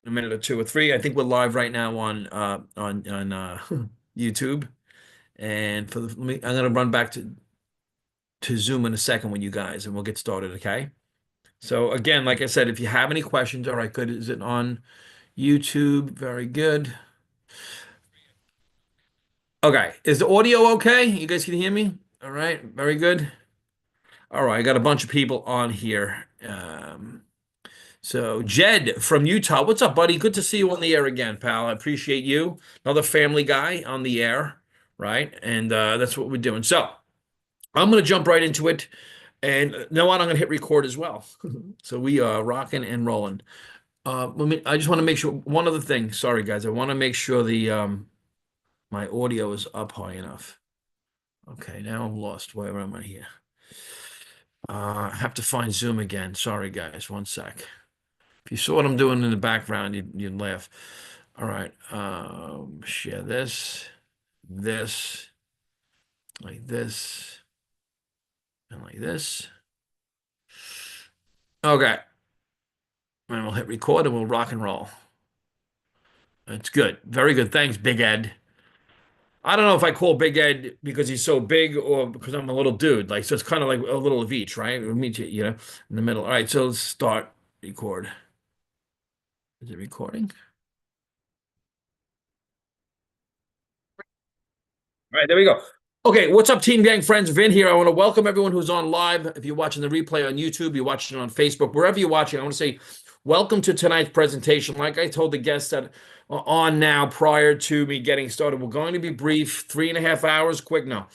a minute or two or three. I think we're live right now on YouTube. And I'm gonna run back to Zoom in a second with you guys, and we'll get started. Okay. So again, like I said, if you have any questions, all right, good. Is it on YouTube? Very good. Okay. Is the audio okay? You guys can hear me? All right. Very good. All right. I got a bunch of people on here. So Jed from Utah, what's up, buddy? Good to see you on the air again, pal. I appreciate you. Another family guy on the air, right? And that's what we're doing. So I'm going to jump right into it. And you know what? I'm going to hit record as well. So we are rocking and rolling. I just want to make sure one other thing. Sorry, guys. I want to make sure the my audio is up high enough. Okay, now I'm lost. Where am I here? I have to find Zoom again. Sorry, guys. One sec. If you saw what I'm doing in the background, you'd laugh. All right. Share this, like this, and like this. Okay. And we'll hit record and we'll rock and roll. That's good. Very good. Thanks, Big Ed. I don't know if I call Big Ed because he's so big or because I'm a little dude. Like, so it's kind of like a little of each, right? We'll meet you, in the middle. All right. So let's start record. Is it recording? All right, there we go. Okay, what's up, Team Gang friends? Vin here. I want to welcome everyone who's on live. If you're watching the replay on YouTube, you're watching it on Facebook, wherever you're watching, I want to say welcome to tonight's presentation. Like I told the guests that are on now prior to me getting started, we're going to be brief, 3.5 hours, quick, no,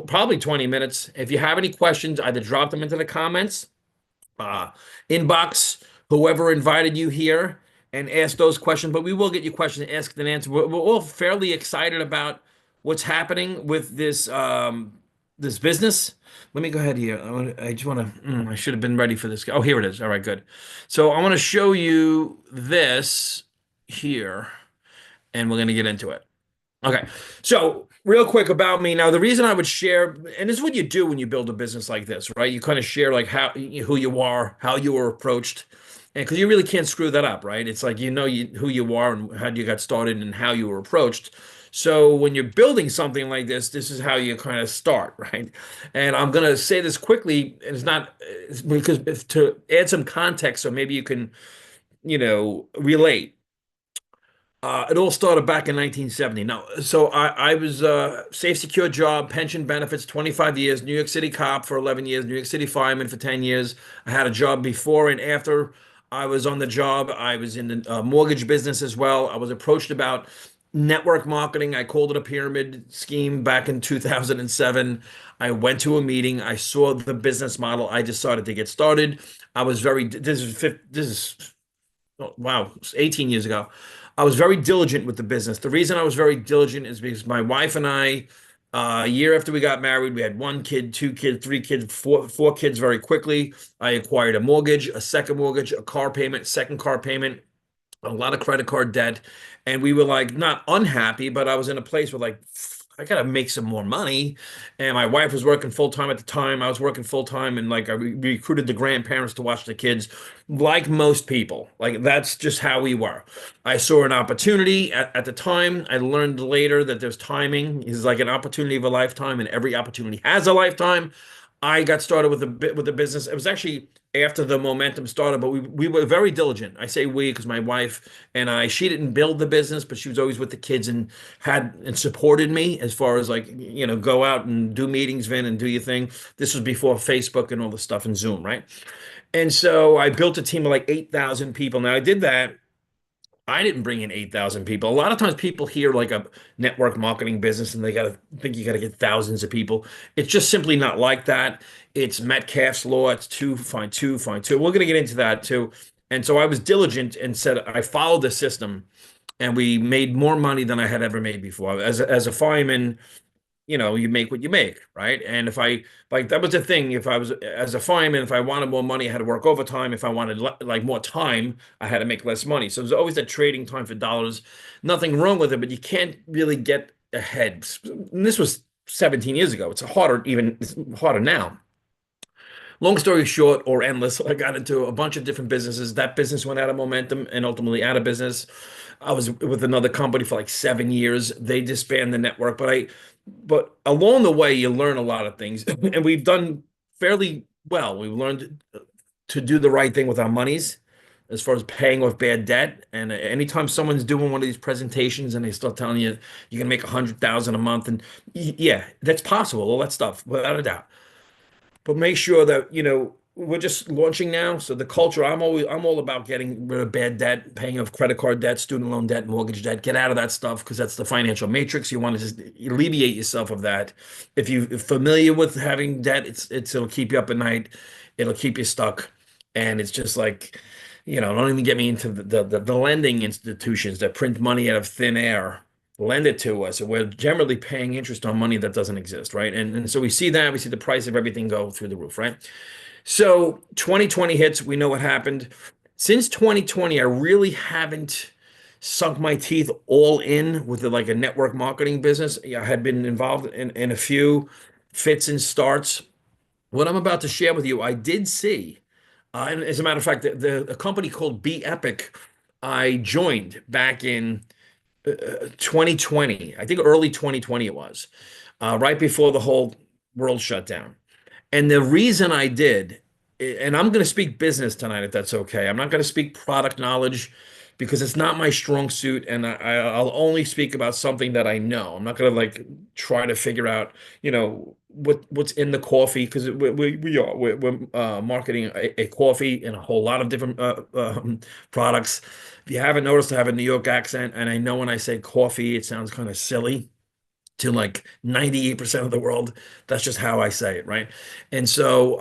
probably 20 minutes. If you have any questions, either drop them into the comments, uh, inbox whoever invited you here and ask those questions. But we will get you questions asked and answered. We're all fairly excited about what's happening with this business. Let me go ahead here. I just want to. I should have been ready for this. Oh, here it is. All right, good. So I want to show you this here, and we're going to get into it. Okay. So, real quick about me. Now, the reason I would share, and this is what you do when you build a business like this, right? You kind of share like who you are, how you were approached, and because you really can't screw that up, right? It's like who you are and how you got started and how you were approached. So when you're building something like this is how you kind of start, right? And I'm gonna say this quickly, and it's because to add some context, so maybe you can, relate. It all started back in 1970. Now, so I was safe, secure job, pension benefits, 25 years, New York City cop for 11 years, New York City fireman for 10 years. I had a job before and after I was on the job. I was in the mortgage business as well. I was approached about network marketing. I called it a pyramid scheme back in 2007. I went to a meeting. I saw the business model. I decided to get started. I was this is oh, wow, 18 years ago. I was very diligent with the business. The reason I was very diligent is because my wife and I, a year after we got married, we had one kid, two kids, three kids, four kids very quickly. I acquired a mortgage, a second mortgage, a car payment, second car payment, a lot of credit card debt. And we were like not unhappy, but I was in a place where like I gotta make some more money. And my wife was working full time at the time. I was working full time, and like I recruited the grandparents to watch the kids, like most people. Like that's just how we were. I saw an opportunity at the time. I learned later that there's timing is like an opportunity of a lifetime, and every opportunity has a lifetime. I got started with the business. It was actually after the momentum started, but we were very diligent. I say we because my wife and I, she didn't build the business, but she was always with the kids and had and supported me as far as like, go out and do meetings, Vin, and do your thing. This was before Facebook and all the stuff and Zoom, right? And so I built a team of like 8,000 people. Now I did that. I didn't bring in 8,000 people. A lot of times people hear like a network marketing business and they got to think you got to get thousands of people. It's just simply not like that. It's Metcalfe's law. It's two, find two, find two. We're going to get into that too. And so I was diligent and said I followed the system and we made more money than I had ever made before. As a fireman, you make what you make, right? And if I like that was the thing. If I was as a fireman, if I wanted more money, I had to work overtime. If I wanted like more time, I had to make less money. So there's always that trading time for dollars. Nothing wrong with it, but you can't really get ahead. And this was 17 years ago. It's harder, even it's harder now. Long story short, or endless, I got into a bunch of different businesses. That business went out of momentum and ultimately out of business. I was with another company for like 7 years. They disbanded the network, but along the way, you learn a lot of things, and we've done fairly well. We've learned to do the right thing with our monies as far as paying off bad debt. And anytime someone's doing one of these presentations and they start telling you you can make 100,000 a month, and yeah, that's possible, all that stuff, without a doubt. But make sure that, we're just launching now. So the culture, I'm all about getting rid of bad debt, paying off credit card debt, student loan debt, mortgage debt. Get out of that stuff because that's the financial matrix. You want to just alleviate yourself of that. If you're familiar with having debt, it'll keep you up at night. It'll keep you stuck. And it's just like, don't even get me into the lending institutions that print money out of thin air, lend it to us. And we're generally paying interest on money that doesn't exist, right? And so we see that, we see the price of everything go through the roof, right? So 2020 hits, we know what happened. Since 2020, I really haven't sunk my teeth all in with like a network marketing business. I had been involved in a few fits and starts. What I'm about to share with you, I did see. And as a matter of fact, a company called Be Epic, I joined back in 2020. I think early 2020 it was, right before the whole world shut down. And the reason I did, and I'm going to speak business tonight, if that's okay. I'm not going to speak product knowledge because it's not my strong suit, and I'll only speak about something that I know. I'm not going to like try to figure out, what's in the coffee because we're marketing a coffee and a whole lot of different products. If you haven't noticed, I have a New York accent, and I know when I say coffee, it sounds kind of silly to like 98% of the world. That's just how I say it, right? And so,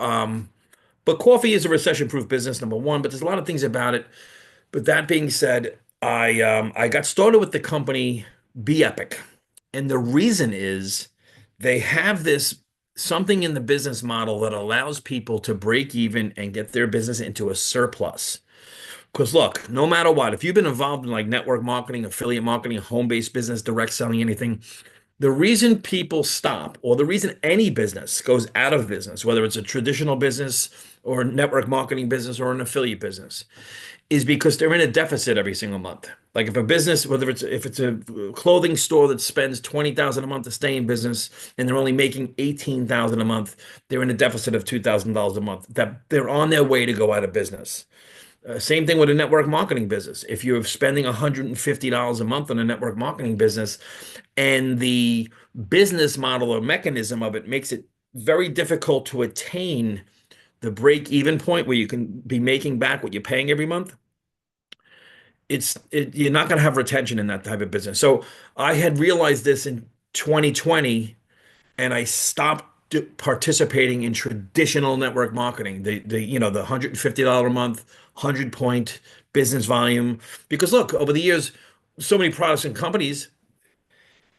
but coffee is a recession-proof business, number one, but there's a lot of things about it. But that being said, I got started with the company Be Epic. And the reason is they have this something in the business model that allows people to break even and get their business into a surplus. Because look, no matter what, if you've been involved in like network marketing, affiliate marketing, home-based business, direct selling, anything, the reason people stop, or the reason any business goes out of business, whether it's a traditional business or a network marketing business or an affiliate business, is because they're in a deficit every single month. Like if a business, whether it's if it's a clothing store that spends 20,000 a month to stay in business and they're only making 18,000 a month, they're in a deficit of $2,000 a month. That they're on their way to go out of business. Same thing with a network marketing business. If you're spending $150 a month on a network marketing business and the business model or mechanism of it makes it very difficult to attain the break-even point where you can be making back what you're paying every month, you're not going to have retention in that type of business. So I had realized this in 2020 and I stopped participating in traditional network marketing, the $150 a month, 100-point business volume. Because look, over the years, so many products and companies,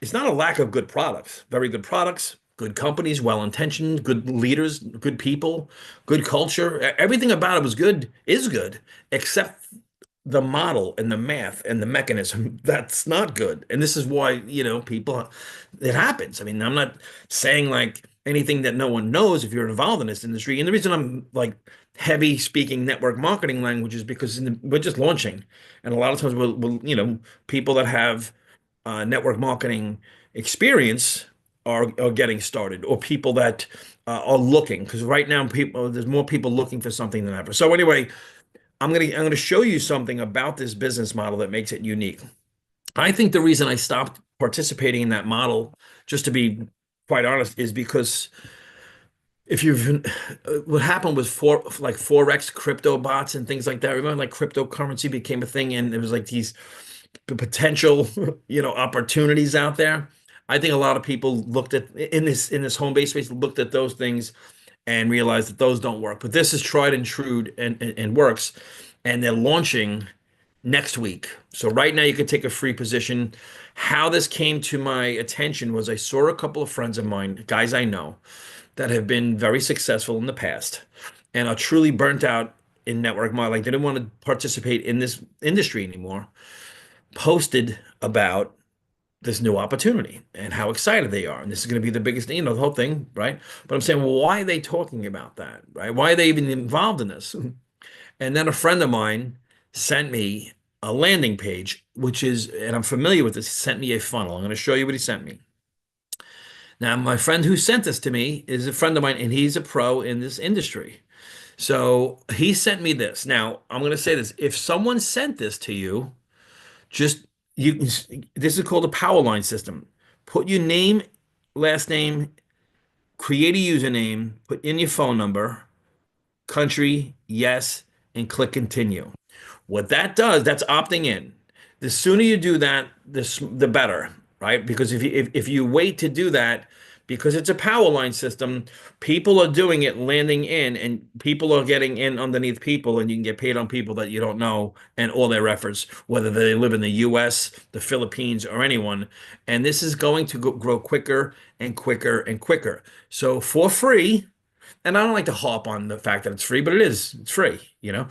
it's not a lack of good products, very good products, good companies, well-intentioned, good leaders, good people, good culture. Everything about it was good, is good, except the model and the math and the mechanism that's not good. And this is why, people, it happens. I mean, I'm not saying like anything that no one knows if you're involved in this industry. And the reason I'm like heavy speaking network marketing language is because we're just launching. And a lot of times people that have network marketing experience are getting started, or people that are looking, because right now there's more people looking for something than ever. So anyway, I'm gonna show you something about this business model that makes it unique. I think the reason I stopped participating in that model, just to be quite honest, is because if you've what happened was like forex crypto bots and things like that. Remember, like cryptocurrency became a thing, and there was like these potential, opportunities out there. I think a lot of people looked at in this home-based space, looked at those things and realized that those don't work. But this is tried and true and works. And they're launching next week. So right now you can take a free position. How this came to my attention was I saw a couple of friends of mine, guys I know, that have been very successful in the past and are truly burnt out in network marketing. Like they didn't want to participate in this industry anymore. Posted about this new opportunity and how excited they are. And this is going to be the biggest, the whole thing, right? But I'm saying, well, why are they talking about that, right? Why are they even involved in this? And then a friend of mine sent me a landing page, which is, and I'm familiar with this, he sent me a funnel. I'm going to show you what he sent me. Now, my friend who sent this to me is a friend of mine, and he's a pro in this industry. So he sent me this. Now, I'm going to say this. If someone sent this to you, just you this is called a power line system. Put your name, last name, create a username, put in your phone number, country, yes, and click continue. What that does, that's opting in. The sooner you do that, the better, right? Because if you wait to do that, because it's a power line system, people are doing it, landing in, and people are getting in underneath people, and you can get paid on people that you don't know and all their efforts, whether they live in the US, the Philippines, or anyone. And this is going to grow quicker and quicker and quicker. So for free, and I don't like to harp on the fact that it's free, but it is. It's free, you know.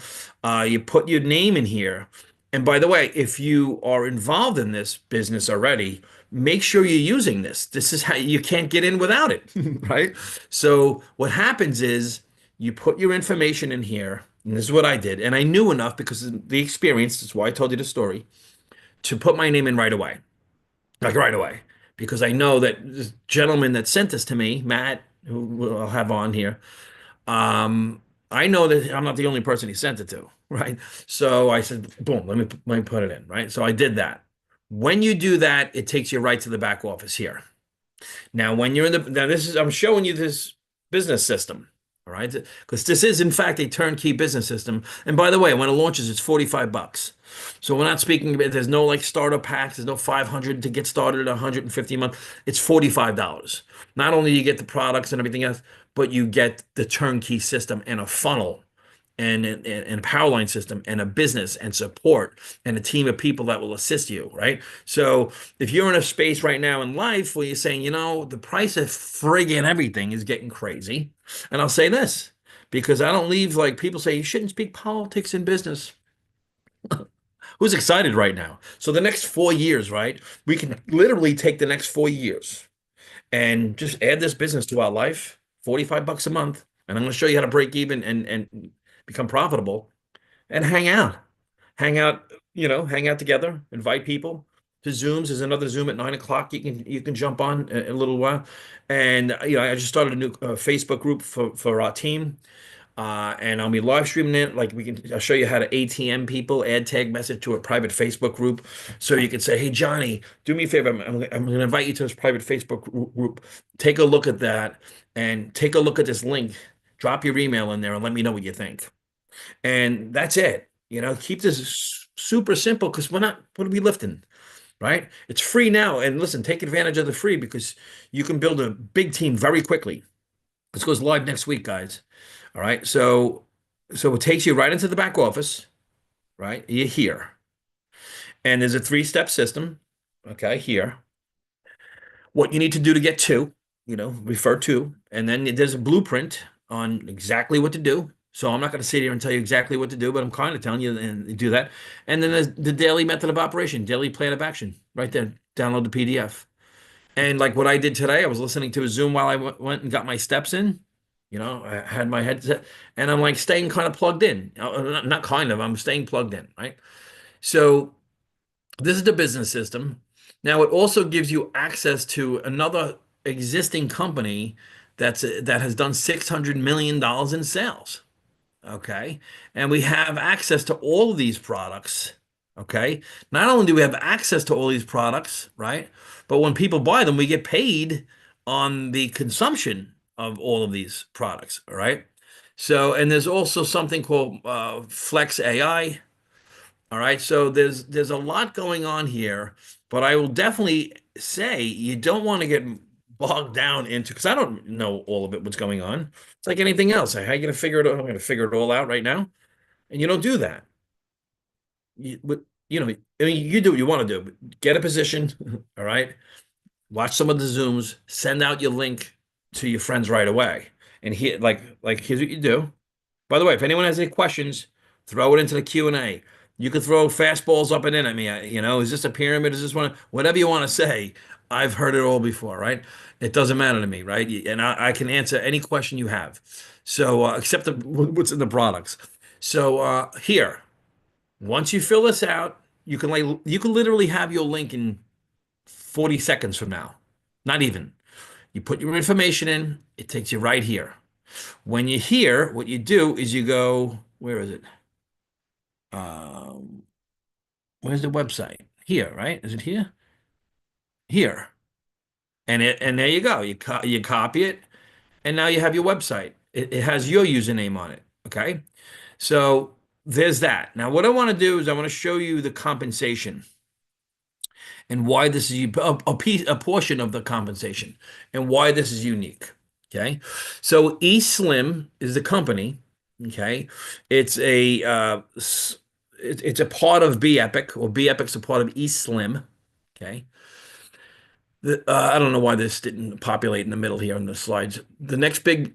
You put your name in here. And by the way, if you are involved in this business already, make sure you're using this. This is how you can't get in without it, right? So what happens is you put your information in here, and this is what I did. And I knew enough because of the experience, that's why I told you the story, to put my name in right away, like right away, because I know that this gentleman that sent this to me, Matt, who I'll have on here, I know that I'm not the only person he sent it to, right? So I said, boom, let me put it in, right? So I did that. When you do that, it takes you right to the back office here. Now, when you're in the now this is I'm showing you this business system, all right? Because this is in fact a turnkey business system. And by the way, when it launches, it's 45 bucks. So we're not speaking about there's no like starter packs, there's no 500 to get started at 150 a month. It's $45. Not only do you get the products and everything else, but you get the turnkey system and a funnel and a power line system and a business and support and a team of people that will assist you, right? So if you're in a space right now in life where you're saying, the price of friggin' everything is getting crazy, and I'll say this because I don't leave like people say you shouldn't speak politics in business. Who's excited right now? So the next 4 years, right? We can literally take the next 4 years and just add this business to our life, 45 bucks a month. And I'm going to show you how to break even and become profitable and hang out, hang out together, invite people to Zooms. There's another Zoom at 9 o'clock. You can jump on in a little while. And, I just started a new Facebook group for our team. And I'll be live streaming it. Like I'll show you how to ATM people, add tag message to a private Facebook group. So you can say, hey, Johnny, do me a favor. I'm going to invite you to this private Facebook group. Take a look at that and take a look at this link. Drop your email in there and let me know what you think. And that's it. Keep this super simple because what are we lifting? Right? It's free now. And listen, take advantage of the free because you can build a big team very quickly. This goes live next week, guys. All right. So it takes you right into the back office, right? You're here. And there's a 3-step system. Okay, here. What you need to do to get to, refer to. And then there's a blueprint on exactly what to do. So I'm not going to sit here and tell you exactly what to do, but I'm kind of telling you and do that. And then there's the daily method of operation, daily plan of action, right there. Download the PDF. And like what I did today, I was listening to a Zoom while I went and got my steps in. I had my headset and I'm like staying kind of plugged in. Not kind of, I'm staying plugged in, right? So this is the business system. Now it also gives you access to another existing company that has done $600 million in sales. Okay. And we have access to all of these products. Okay. Not only do we have access to all these products, right? But when people buy them, we get paid on the consumption of all of these products. All right. So, and there's also something called Flex AI. All right. So there's a lot going on here, but I will definitely say you don't want to get bogged down into because I don't know all of it, what's going on. It's like anything else. How are you going to figure it out? I'm going to figure it all out right now. And you don't do that. I mean, you do what you want to do, but get a position. All right. Watch some of the Zooms, send out your link to your friends right away. And here, here's what you do. By the way, if anyone has any questions, throw it into the Q&A. You could throw fastballs up and in at me. Is this a pyramid? Is this one? Whatever you want to say. I've heard it all before, right? It doesn't matter to me, right? And I can answer any question you have. So, except what's in the products. So, here, once you fill this out, you can literally have your link in 40 seconds from now. Not even. You put your information in, it takes you right here. When you're here, what you do is you go, where is it? Um, where's the website? Here, right? Is it here? Here. And there you go. You copy it, and now you have your website. It has your username on it. Okay. So there's that. Now, what I want to do is I want to show you the compensation and why this is a portion of the compensation and why this is unique. Okay. So eSlim is the company. Okay. It's it's a part of BEpic, or BEpic's a part of eSlim. Okay. I don't know why this didn't populate in the middle here on the slides. The next big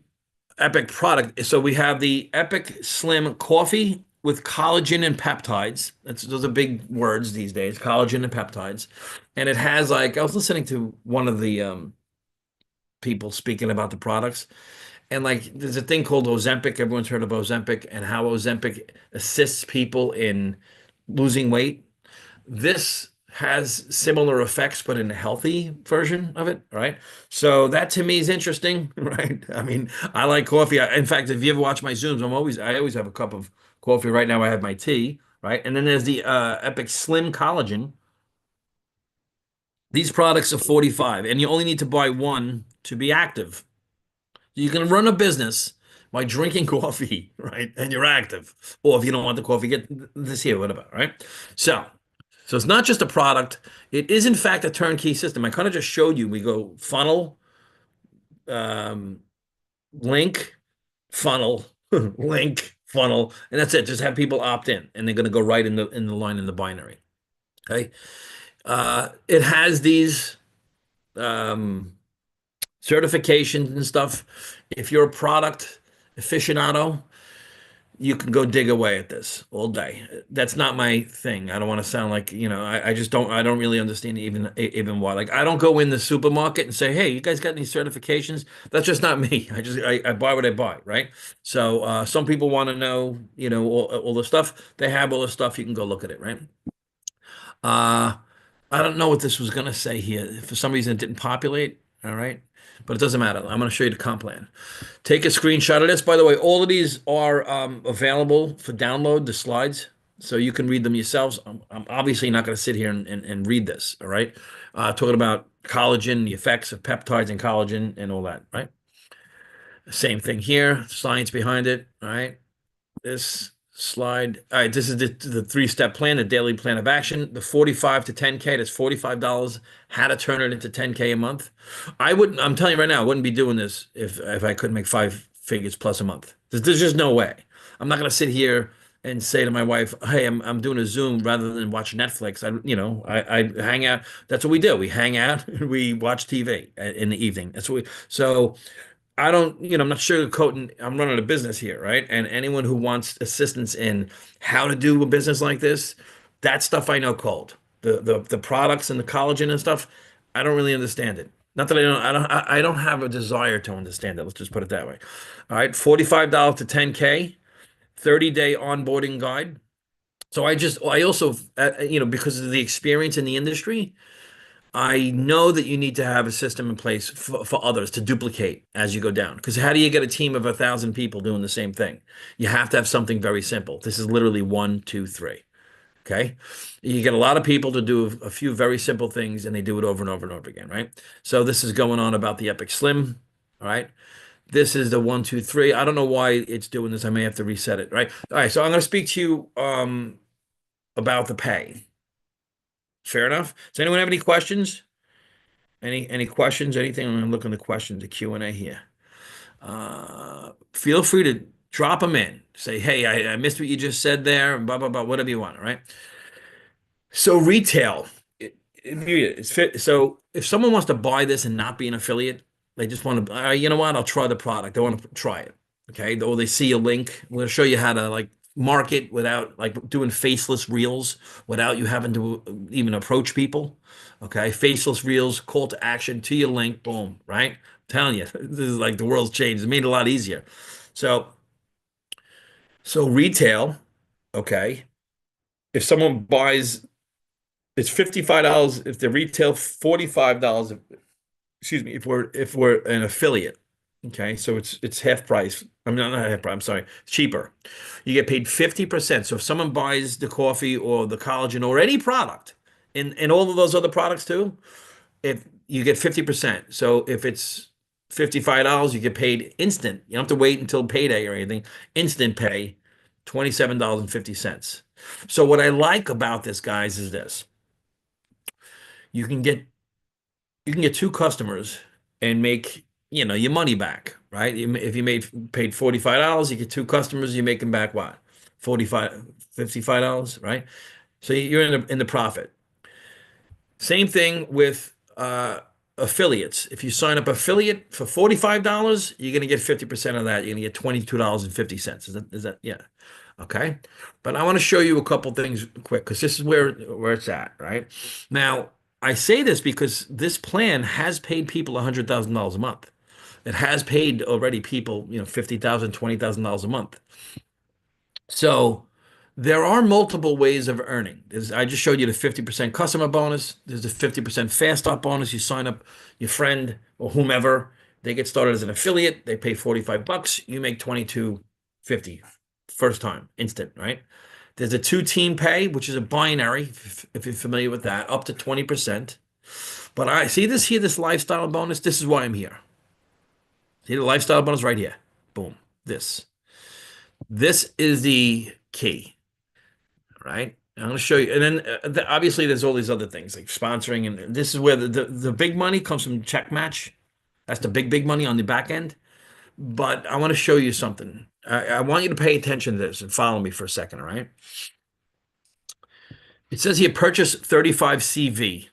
Epic product. So we have the Epic Slim Coffee with collagen and peptides. Those are big words these days, collagen and peptides. And it has, like, I was listening to one of the people speaking about the products. And like, there's a thing called Ozempic. Everyone's heard of Ozempic and how Ozempic assists people in losing weight. This has similar effects, but in a healthy version of it, right? So that to me is interesting, right? I mean, I like coffee. In fact, if you ever watch my Zooms, I always have a cup of coffee. Right now, I have my tea, right? And then there's the Epic Slim Collagen. These products are 45, and you only need to buy one to be active. You can run a business by drinking coffee, right? And you're active. Or if you don't want the coffee, get this here, whatever, right? So it's not just a product. It is, in fact, a turnkey system. I kind of just showed you. We go funnel, um, link, funnel, link, funnel, and that's it. Just have people opt in, and they're going to go right in the line in the binary. Okay. It has these certifications and stuff. If you're a product aficionado, you can go dig away at this all day. That's not my thing. I don't want to sound like, I just I don't really understand even why. Like, I don't go in the supermarket and say, hey, you guys got any certifications? That's just not me. I buy what I buy, right? So some people want to know, all the stuff. They have all the stuff. You can go look at it, right? I don't know what this was going to say here. For some reason, it didn't populate. All right. But it doesn't matter. I'm going to show you the comp plan. Take a screenshot of this. By the way, all of these are available for download, the slides, so you can read them yourselves. I'm obviously not going to sit here and read this, all right? Talking about collagen, the effects of peptides and collagen and all that, right? Same thing here, science behind it, all right? This slide. All right, this is the three-step plan, the daily plan of action, the 45 to 10K. That's $45. How to turn it into 10K a month. I'm telling you right now, I wouldn't be doing this if I couldn't make 5 figures plus a month. There's just no way. I'm not going to sit here and say to my wife, hey, I'm doing a Zoom rather than watch Netflix. I hang out. That's what we do. We hang out and we watch TV in the evening. So I don't, I'm not sugarcoating. I'm running a business here, right? And anyone who wants assistance in how to do a business like this, that stuff I know cold. The products and the collagen and stuff, I don't really understand it. Not that I don't have a desire to understand it. Let's just put it that way. All right, $45 to 10K, 30-day onboarding guide. So I also, because of the experience in the industry, I know that you need to have a system in place for others to duplicate as you go down. Because how do you get a team of 1,000 people doing the same thing? You have to have something very simple. This is literally 1, 2, 3. Okay. You get a lot of people to do a few very simple things and they do it over and over and over again, right? So this is going on about the Epic Slim. All right. This is the 1, 2, 3. I don't know why it's doing this. I may have to reset it, right? All right. So I'm going to speak to you about the pay. Fair enough. Does anyone have any questions? Any questions? Anything? I'm looking at the questions, the Q&A here. Feel free to drop them in. Say, hey, I missed what you just said there, blah, blah, blah, whatever you want, all right? So retail, so if someone wants to buy this and not be an affiliate, they just want to, you know what, I'll try the product. They want to try it, okay? Or they see a link. I'm going to show you how to, like, market without like doing faceless reels, without you having to even approach people. Okay, faceless reels, call to action to your link, boom, right? I'm telling you, this is like the world's changed. It made it a lot easier. So, so retail, okay. If someone buys, it's $55 if the retail, $45. Excuse me, if we're an affiliate. Okay, so it's half price. I'm not half price, I'm sorry, cheaper. You get paid 50%. So if someone buys the coffee or the collagen or any product, and all of those other products too, if you get 50%. So if it's $55, you get paid instant. You don't have to wait until payday or anything. Instant pay, $27.50. So what I like about this, guys, is this. You can get you can get two customers and make, your money back, right? If you made paid $45, you get two customers, you make them back what? 45, $55, right? So you're in the profit. Same thing with affiliates. If you sign up affiliate for $45, you're going to get 50% of that. You're going to get $22.50. Is that, yeah. Okay. But I want to show you a couple things quick because this is where it's at, right? Now, I say this because this plan has paid people $100,000 a month. It has paid already people, $50,000, $20,000 a month. So there are multiple ways of earning. I just showed you the 50% customer bonus. There's a 50% fast start bonus. You sign up your friend or whomever. They get started as an affiliate. They pay $45. You make $22.50 first time, instant, right? There's a two-team pay, which is a binary, if you're familiar with that, up to 20%. But I see this here, this lifestyle bonus. This is why I'm here. See the lifestyle bonus right here. Boom. This. This is the key, right? I'm going to show you. And then obviously there's all these other things like sponsoring. And this is where the big money comes from check match. That's the big money on the back end. But I want to show you something. I want you to pay attention to this and follow me for a second, all right? It says here purchase 35 CV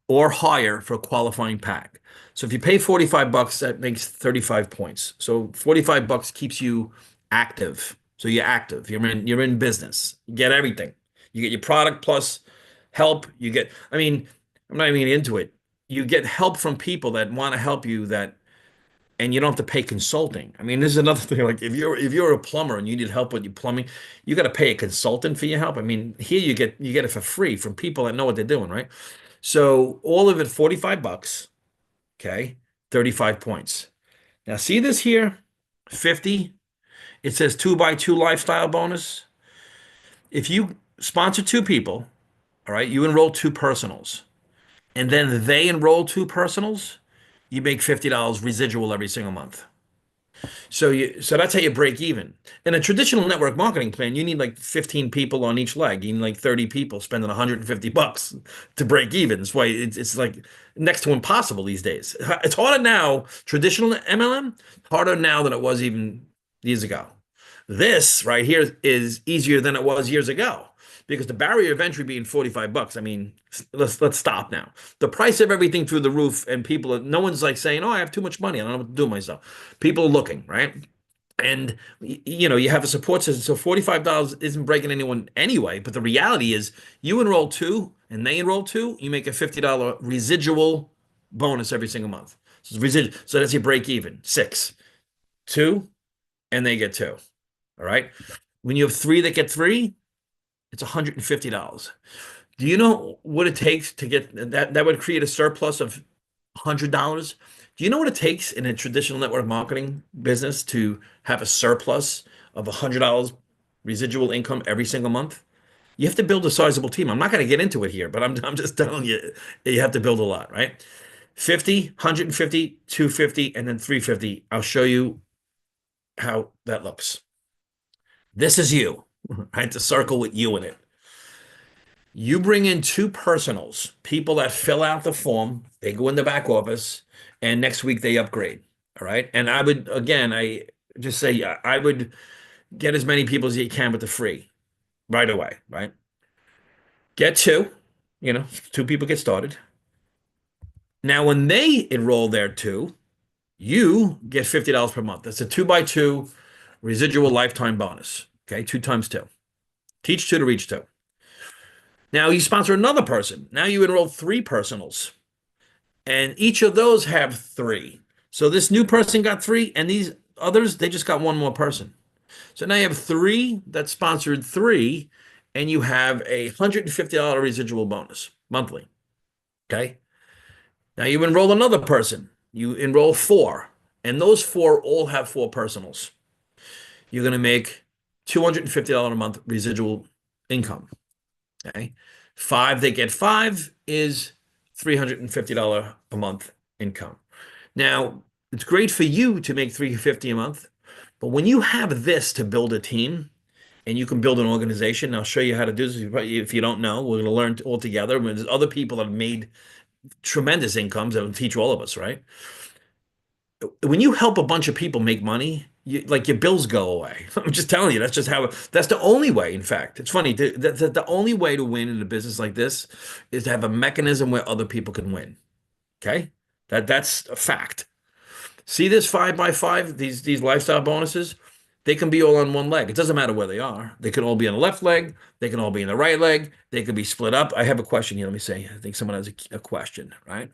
or higher for a qualifying pack. So if you pay $45, that makes 35 points. So $45 keeps you active. So you're active. You're in business. You get everything. You get your product plus help. I mean, I'm not even into it. You get help from people that want to help you and you don't have to pay consulting. I mean, this is another thing. Like if you're a plumber and you need help with your plumbing, you got to pay a consultant for your help. I mean, here you get it for free from people that know what they're doing, right? So all of it, $45, okay, 35 points. Now see this here, 50. It says 2x2 lifestyle bonus. If you sponsor two people, all right, you enroll two personals, and then they enroll two personals, you make $50 residual every single month. So that's how you break even. In a traditional network marketing plan, you need like 15 people on each leg. You need like 30 people spending $150 to break even. That's why it's like next to impossible these days. It's harder now, traditional MLM, harder now than it was even years ago. This right here is easier than it was years ago because the barrier of entry being $45. I mean, let's stop now. The price of everything through the roof, and no one's like saying, "Oh, I have too much money. I don't know what to do with myself." People are looking, right? And you have a support system. So $45 isn't breaking anyone anyway. But the reality is, you enroll two and they enroll two, you make a $50 residual bonus every single month. So that's your break even. Six, two, and they get two. All right. When you have three that get three, it's $150. Do you know what it takes to get that? That would create a surplus of $100. Do you know what it takes in a traditional network marketing business to have a surplus of $100 residual income every single month? You have to build a sizable team. I'm not going to get into it here, but I'm just telling you, you have to build a lot, right? 50, 150, 250, and then 350. I'll show you how that looks. This is you, right? The circle with you in it. You bring in two personals, people that fill out the form, they go in the back office, and next week they upgrade. All right. And I would, again, I just say I would get as many people as you can with the free right away, right? Get two, two people get started. Now, when they enroll there too, you get $50 per month. That's a 2x2 Residual lifetime bonus. Okay, 2 times 2. Teach two to reach two. Now you sponsor another person. Now you enroll 3 personals, and each of those have 3. So this new person got 3, and these others, they just got one more person. So now you have 3 that sponsored 3, and you have a $150 residual bonus monthly. Okay. Now you enroll another person. You enroll 4, and those 4 all have 4 personals. You're going to make $250 a month residual income. Okay. 5, they get 5 is $350 a month income. Now, it's great for you to make $350 a month, but when you have this to build a team and you can build an organization, I'll show you how to do this. If you don't know, we're going to learn all together. There's other people that have made tremendous incomes that will teach all of us, right? When you help a bunch of people make money, like your bills go away. I'm just telling you, that's just how, that's the only way. In fact, it's funny, the only way to win in a business like this is to have a mechanism where other people can win. Okay? That's a fact. See this 5x5, these lifestyle bonuses, they can be all on one leg. It doesn't matter where they are. They can all be on the left leg. They can all be in the right leg. They could be split up. I have a question here. Let me say, I think someone has a question, right?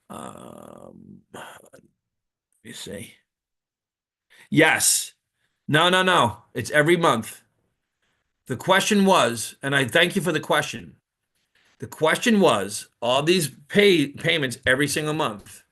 Let me see. Yes. No, no, no. It's every month. The question was, and I thank you for the question. The question was, are these payments every single month?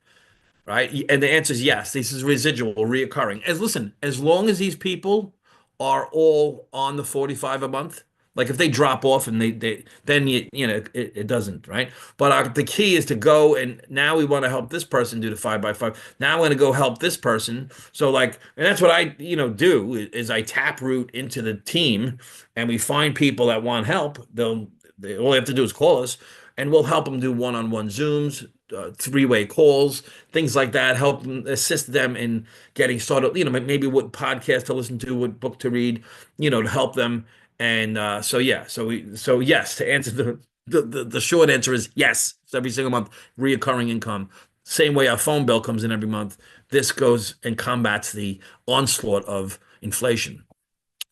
Right? And the answer is yes. This is residual, reoccurring. As long as these people are all on the 45 a month, like if they drop off and then it doesn't, right? But the key is to go, and now we want to help this person do the 5x5. Now I'm going to go help this person. So like, and that's what I, do is I tap root into the team, and we find people that want help. All they have to do is call us, and we'll help them do one-on-one Zooms, 3-way calls, things like that, help them, assist them in getting started, maybe what podcast to listen to, what book to read, to help them. And so yes, to answer the short answer is yes. It's every single month, reoccurring income. Same way our phone bill comes in every month. This goes and combats the onslaught of inflation.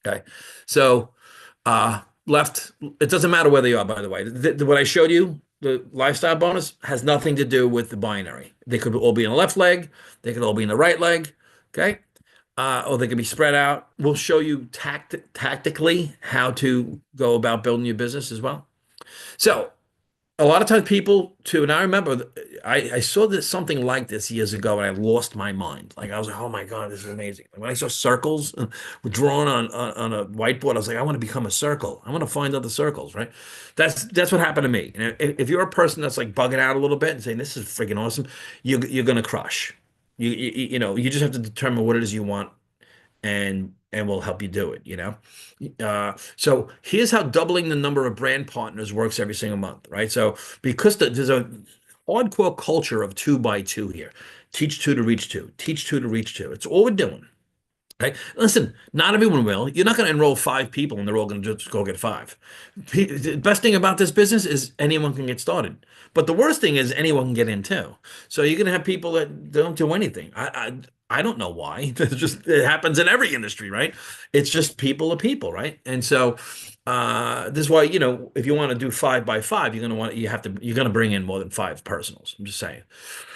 Okay. So left, it doesn't matter where they are, by the way. What I showed you, the lifestyle bonus, has nothing to do with the binary. They could all be in the left leg. They could all be in the right leg. Okay. Or they can be spread out. We'll show you tactically how to go about building your business as well. So a lot of times people too, and I remember I saw something like this years ago, and I lost my mind. Like I was like, oh my God, this is amazing. When I saw circles drawn on a whiteboard, I was like, I want to become a circle. I want to find other circles, right? That's what happened to me. And if you're a person that's like bugging out a little bit and saying this is freaking awesome, you're gonna crush. You just have to determine what it is you want, and we'll help you do it. So here's how doubling the number of brand partners works every single month, right? So because there's a hardcore culture of 2x2 here. Teach two to reach two. Teach two to reach two. It's all we're doing. Okay. Listen, not everyone will. You're not going to enroll 5 people and they're all going to just go get 5. The best thing about this business is anyone can get started. But the worst thing is anyone can get in too. So you're going to have people that don't do anything. I don't know why. It happens in every industry, right? It's just people are people, right? And so this is why, if you want to do 5x5, you're going to bring in more than 5 personals. I'm just saying.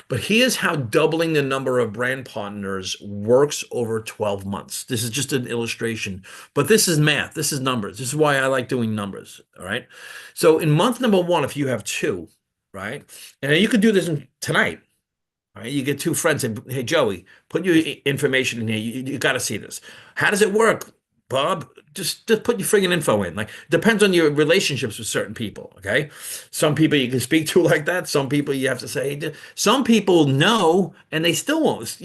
But here's how doubling the number of brand partners works over 12 months. This is just an illustration, but this is math. This is numbers. This is why I like doing numbers. All right. So in month number 1, if you have 2, right, and you could do this tonight. All right, you get 2 friends and, hey, Joey, put your information in here. You got to see this. How does it work, Bob? Just put your friggin' info in. Like, depends on your relationships with certain people. Okay, some people you can speak to like that. Some people you have to say. Some people know and they still won't.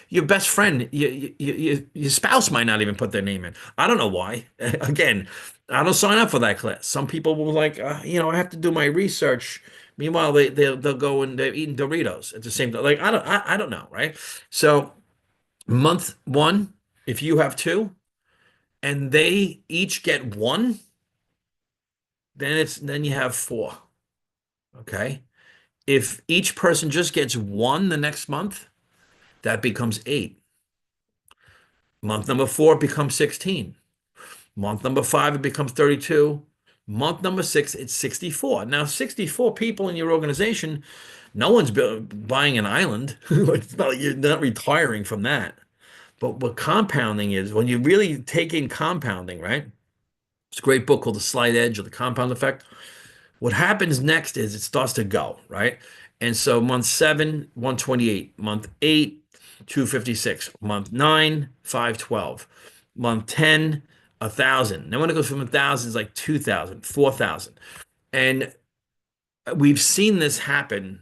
Your best friend, your spouse might not even put their name in. I don't know why. Again, I don't sign up for that class. Some people will like, I have to do my research. Meanwhile, they'll go and they're eating Doritos at the same time. Like I don't know, right? So month 1, if you have 2, and they each get 1, then you have 4. Okay. If each person just gets 1 the next month, that becomes 8. Month number four becomes 16. Month number five, it becomes 32. Month number six, it's 64. Now, 64 people in your organization, no one's buying an island. Like, it's not like you're not retiring from that. But what compounding is, when you really take in compounding, right? It's a great book called The Slight Edge or The Compound Effect. What happens next is it starts to go, right? And so month seven, 128, month eight, 256, month nine, 512, month 10, 1,000. Now when it goes from 1,000, it's like 2,000, 4,000. And we've seen this happen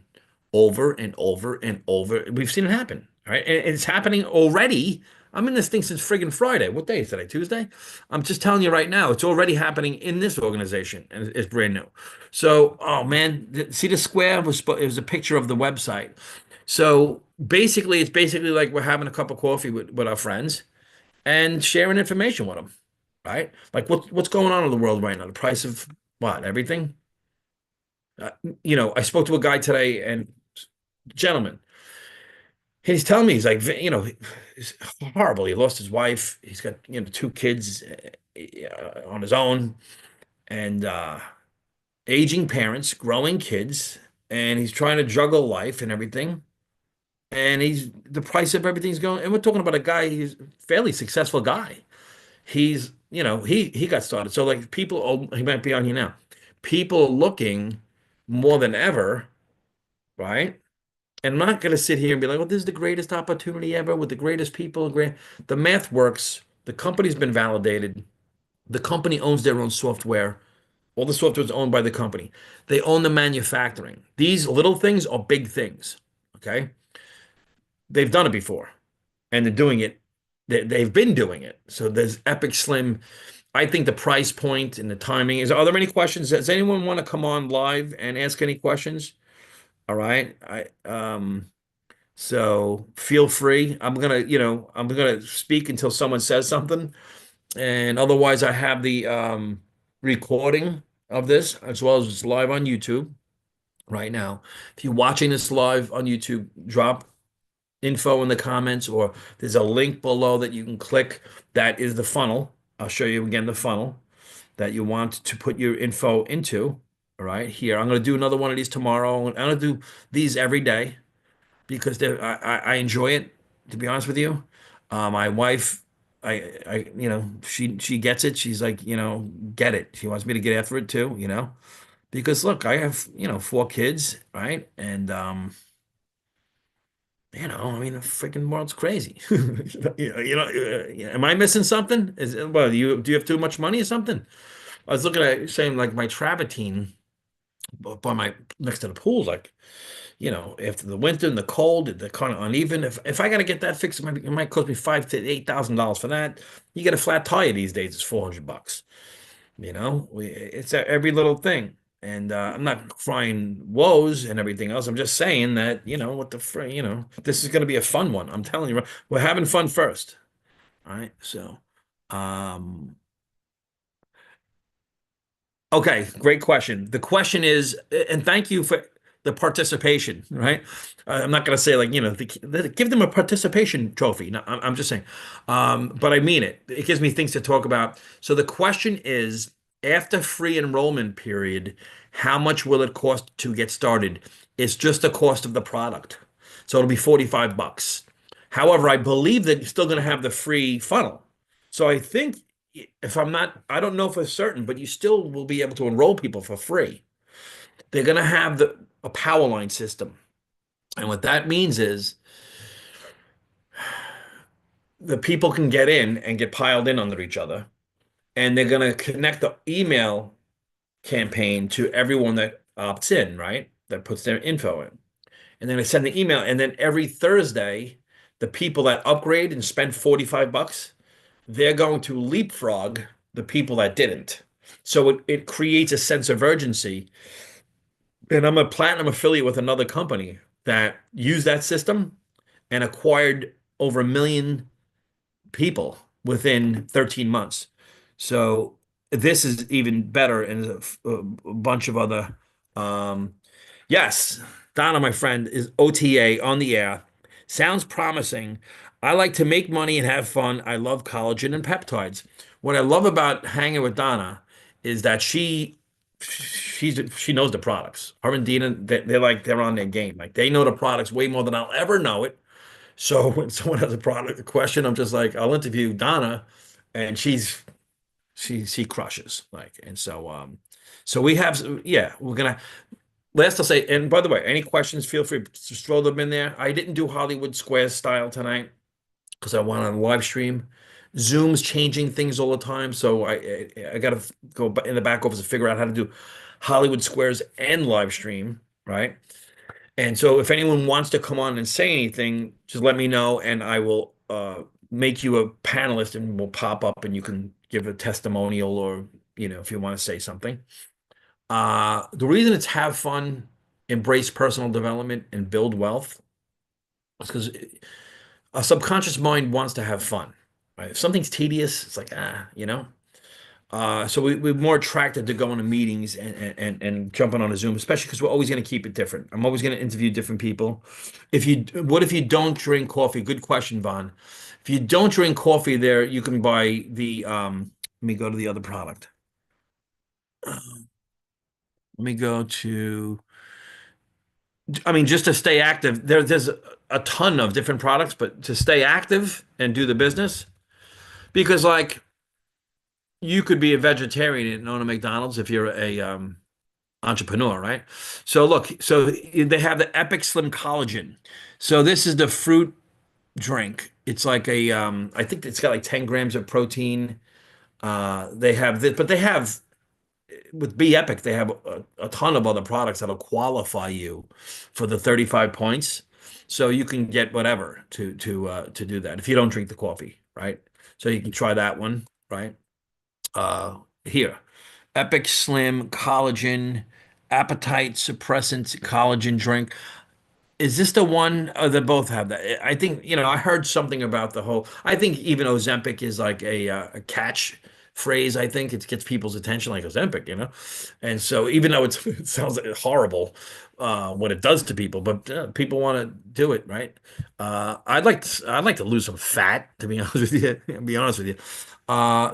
over and over and over. We've seen it happen, right? And it's happening already. I'm in this thing since friggin' Friday. What day is today? Tuesday? I'm just telling you right now, it's already happening in this organization, and it's brand new. So, oh man, see the square it was a picture of the website. So basically, it's basically like we're having a cup of coffee with our friends and sharing information with them, right? Like what's going on in the world right now? The price of what? Everything? Uh, I spoke to a guy today, and gentleman, he's telling me he's like, he's horrible. He lost his wife. He's got, two kids on his own, and aging parents, growing kids, and he's trying to juggle life and everything. And the price of everything's going. And we're talking about a guy, he's a fairly successful guy. He got started. So like people, oh, he might be on here now. People are looking more than ever, right? And I'm not going to sit here and be like, well, this is the greatest opportunity ever with the greatest people. Great. The math works. The company's been validated. The company owns their own software. All the software is owned by the company. They own the manufacturing. These little things are big things. Okay. They've done it before and they're doing it. They've been doing it. So there's Epic Slim. I think the price point and the timing is. Are there any questions? Does anyone want to come on live and ask any questions? All right. So feel free. I'm gonna speak until someone says something. And otherwise, I have the recording of this as well as it's live on YouTube right now. If you're watching this live on YouTube, drop info in the comments, or there's a link below that you can click. That is the funnel. I'll show you again the funnel that you want to put your info into. All right, here. I'm going to do another one of these tomorrow. I'm going to do these every day because I enjoy it, to be honest with you. My wife, she gets it. She's like, get it. She wants me to get after it too, because look, I have, four kids, right? And, I mean, the freaking world's crazy. Am I missing something? Do you have too much money or something? I was looking at saying like my travertine by my next to the pool, like, after the winter and the cold, the kind of uneven. If I got to get that fixed, it might cost me $5,000 to $8,000 for that. You get a flat tire these days, it's $400. It's every little thing. And I'm not crying woes and everything else. I'm just saying that, what the fr this is going to be a fun one. I'm telling you, we're having fun first. All right. So, um, okay, great question. The question is, and thank you for the participation, right? I'm not going to say like, give them a participation trophy. No, I'm just saying. But I mean it. It gives me things to talk about. So the question is, after free enrollment period, how much will it cost to get started? It's just the cost of the product. So it'll be 45 bucks. However, I believe that you're still going to have the free funnel. So I think if I'm not, I don't know for certain, but you still will be able to enroll people for free. They're going to have a power line system. And what that means is the people can get in and get piled in under each other. And they're going to connect the email campaign to everyone that opts in, right? That puts their info in. And then I send the email. And then every Thursday, the people that upgrade and spend 45 bucks, they're going to leapfrog the people that didn't. So it creates a sense of urgency. And I'm a platinum affiliate with another company that used that system and acquired over 1 million people within 13 months. So this is even better, and a bunch of other. Um, yes, Donna, my friend, is OTA on the air. Sounds promising. I like to make money and have fun. I love collagen and peptides. What I love about hanging with Donna is that she knows the products. Her and Dina, they're on their game. Like they know the products way more than I'll ever know it. So when someone has a product a question, I'm just like, I'll interview Donna, and she crushes. Like, and so we have, yeah, we're gonna. Last I'll say, and by the way, any questions, feel free to just throw them in there. I didn't do Hollywood Squares style tonight because I want on live stream. Zoom's changing things all the time, so I got to go in the back office and figure out how to do Hollywood Squares and live stream, right? And so if anyone wants to come on and say anything, just let me know, and I will make you a panelist, and we'll pop up, and you can give a testimonial, or if you want to say something. The reason it's have fun, embrace personal development, and build wealth is because a subconscious mind wants to have fun, right? If something's tedious, it's like, so we're more attracted to going to meetings and jumping on a Zoom, especially because we're always going to keep it different. I'm always going to interview different people. What if you don't drink coffee? Good question, Vaughn. If you don't drink coffee there, you can buy let me go to the other product. Let me go to, I mean, just to stay active, there's a ton of different products, but to stay active and do the business, because like you could be a vegetarian and own a McDonald's if you're a entrepreneur, right? So look, so they have the Epic Slim Collagen. So this is the fruit drink. It's like I think it's got like 10 grams of protein. They have this, but they have with Be Epic, they have a ton of other products that'll qualify you for the 35 points. So you can get whatever to do that if you don't drink the coffee, right? So you can try that one, right? Here, Epic Slim Collagen Appetite Suppressant Collagen Drink. Is this the one? They both have that. I think, I heard something about the whole. I think even Ozempic is like a catch phrase. I think it gets people's attention, like Ozempic. And so even though it sounds what it does to people, but people want to do it, right? I'd like to lose some fat, to be honest with you. Be honest with you.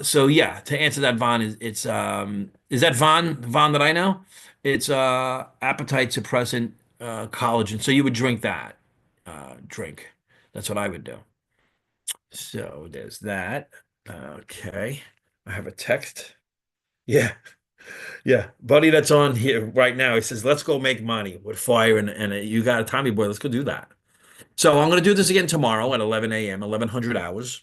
So yeah, to answer that, Vaughn, is that Vaughn that I know? It's appetite suppressant collagen. So you would drink that drink. That's what I would do. So there's that. Okay. I have a text. Yeah. Yeah. Buddy that's on here right now. He says, let's go make money with fire and you got a Tommy boy. Let's go do that. So I'm going to do this again tomorrow at 11 a.m., 1100 hours.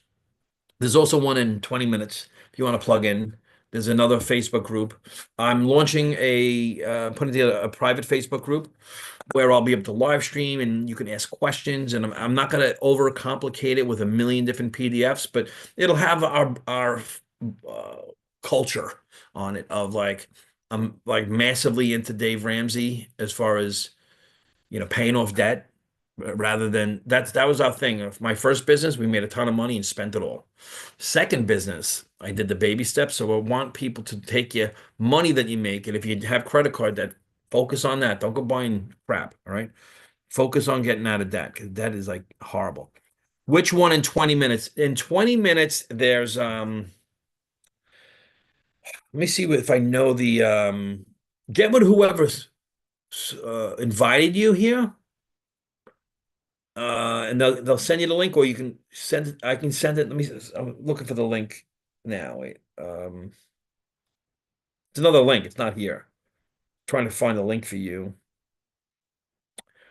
There's also one in 20 minutes if you want to plug in. There's another Facebook group. I'm launching putting together a private Facebook group where I'll be able to live stream and you can ask questions. And I'm not going to overcomplicate it with a million different PDFs, but it'll have our uh, culture on it of like, I'm like massively into Dave Ramsey as far as paying off debt rather than that was our thing. Of my first business, we made a ton of money and spent it all. Second business, I did the baby steps. So I want people to take your money that you make, and if you have credit card debt, focus on that. Don't go buying crap. All right. Focus on getting out of debt because debt is like horrible. Which one in 20 minutes? In 20 minutes, there's let me see if I know the get with whoever's invited you here. And they'll send you the link, or you can send it. I can send it. I'm looking for the link now. Wait, it's another link. It's not here. Trying to find the link for you.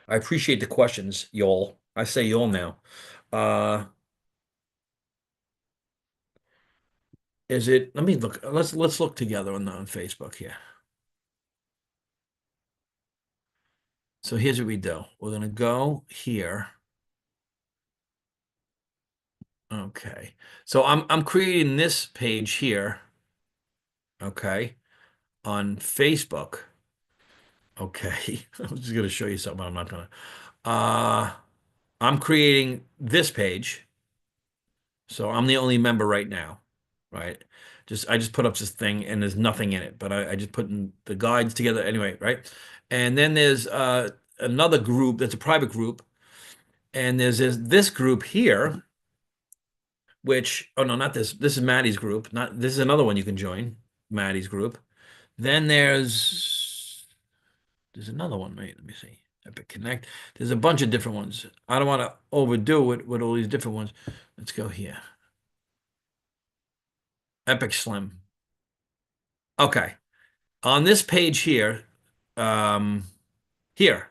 I appreciate the questions, y'all. I say y'all now. Uh, is it? Let me look. Let's look together on Facebook here. So here's what we do. We're gonna go here. Okay. So I'm creating this page here. Okay, on Facebook. Okay, I'm just gonna show you something. I'm not gonna. Uh, I'm creating this page, so I'm the only member right now, right? I just put up this thing and there's nothing in it, but I just put in the guides together anyway, right? And then there's another group that's a private group, and there's this group here. which, oh no, not this. This is Maddie's group. Not this is another one you can join, Maddie's group. Then there's another one. Wait, let me see. Epic Connect. There's a bunch of different ones. I don't want to overdo it with all these different ones. Let's go here. Epic Slim. Okay. On this page here, um, here,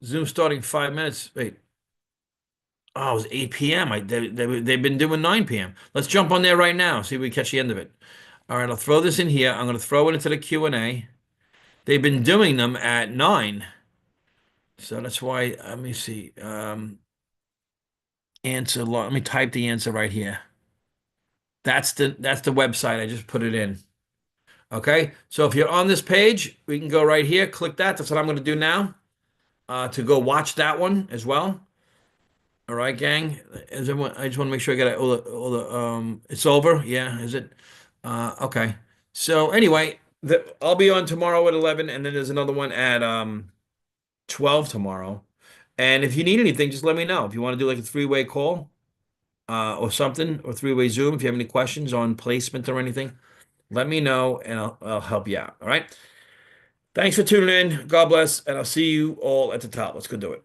Zoom starting 5 minutes. Wait. Oh, it was 8 p.m. They've been doing 9 p.m. Let's jump on there right now. See if we catch the end of it. All right, I'll throw this in here. I'm going to throw it into the Q&A. They've been doing them at 9. So that's why, let me see. Let me type the answer right here. That's the website. I just put it in. Okay. So if you're on this page, we can go right here, click that. That's what I'm going to do now. To go watch that one as well. All right, gang. I just want to make sure I got it's over. Yeah, is it? Okay. So anyway, I'll be on tomorrow at 11, and then there's another one at 12 tomorrow. And if you need anything, just let me know. If you want to do like a three-way call, or something, or three-way Zoom, if you have any questions on placement or anything, let me know and I'll help you out. All right. Thanks for tuning in. God bless, and I'll see you all at the top. Let's go do it.